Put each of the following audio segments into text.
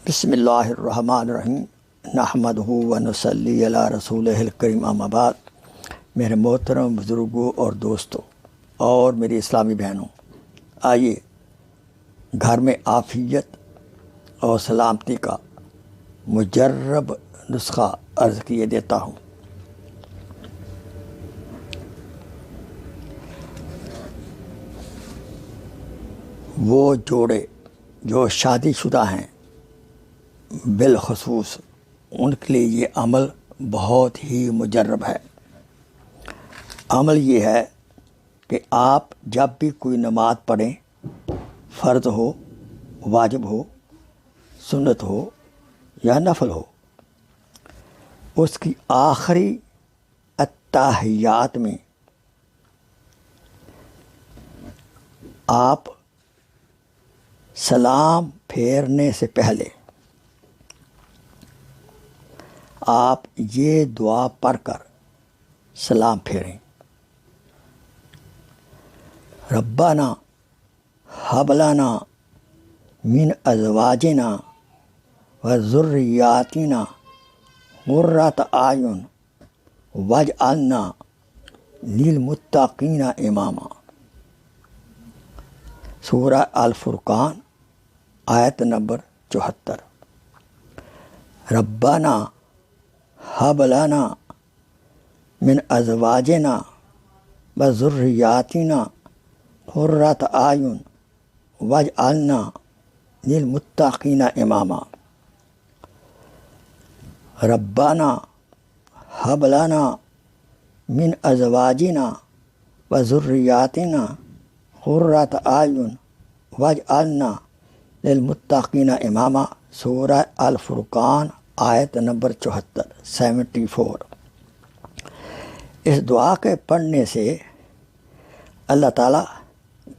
بسم اللہ الرحمن الرحیم نحمدہ و نصلی علی رسولہ الکریم اما بعد۔ میرے محترم بزرگوں اور دوستوں اور میری اسلامی بہنوں، آئیے گھر میں عافیت اور سلامتی کا مجرب نسخہ عرض کیے دیتا ہوں۔ وہ جوڑے جو شادی شدہ ہیں بالخصوص ان کے لیے یہ عمل بہت ہی مجرب ہے۔ عمل یہ ہے کہ آپ جب بھی کوئی نماز پڑھیں، فرض ہو، واجب ہو، سنت ہو یا نفل ہو، اس کی آخری التحیات میں آپ سلام پھیرنے سے پہلے آپ یہ دعا پڑھ کر سلام پھیریں: ربنا ہب لنا من ازواجنا و ذریاتنا قرۃ اعین واجعلنا للمتقین اماما۔ سورہ الفرقان آیت نمبر 74۔ ربنا ہب لنا من ازواجنا و ذریاتنا قرۃ اعین واجعلنا للمتقین اماما۔ ربنا ہب لنا من ازواجنا و ذریاتنا قرۃ اعین واجعلنا للمتقین اماما۔ سورہ الفرقان آیت نمبر 74۔ اس دعا کے پڑھنے سے اللہ تعالیٰ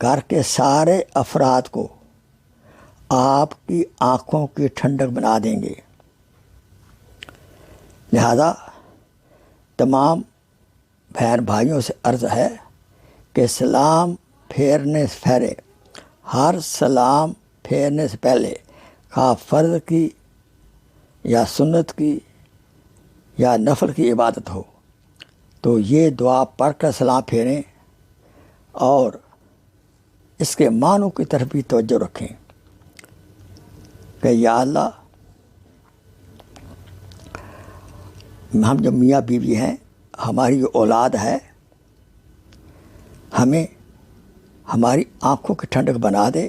گھر کے سارے افراد کو آپ کی آنکھوں کی ٹھنڈک بنا دیں گے۔ لہذا تمام بہن بھائیوں سے عرض ہے کہ سلام پھیرنے سے پہلے، ہر سلام پھیرنے سے پہلے، خواہ فرض کی یا سنت کی یا نفل کی عبادت ہو، تو یہ دعا پڑھ کر سلام پھیریں اور اس کے معنوں کی طرف بھی توجہ رکھیں کہ یا اللہ، ہم جو میاں بیوی ہیں، ہماری جو اولاد ہے، ہمیں ہماری آنکھوں کی ٹھنڈک بنا دے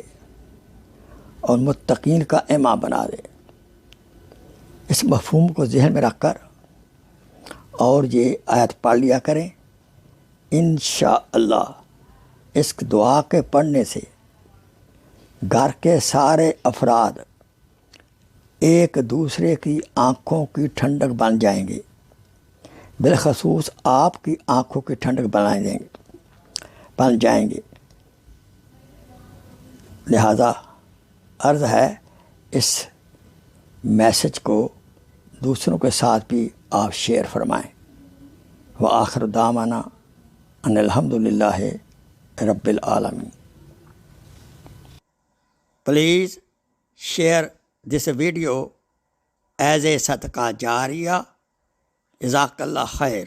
اور متقین کا امام بنا دے۔ اس مفہوم کو ذہن میں رکھ کر اور یہ آیت پڑھ لیا کریں۔ انشاءاللہ اس دعا کے پڑھنے سے گھر کے سارے افراد ایک دوسرے کی آنکھوں کی ٹھنڈک بن جائیں گے، بالخصوص آپ کی آنکھوں کی ٹھنڈک بن جائیں گے۔ لہذا عرض ہے اس میسج کو دوسروں کے ساتھ بھی آپ شیئر فرمائیں۔ وآخر دعوانا ان الحمدللہ رب العالمین۔ Please share this video as a صدقہ جاریہ۔ جزاک اللہ خیر۔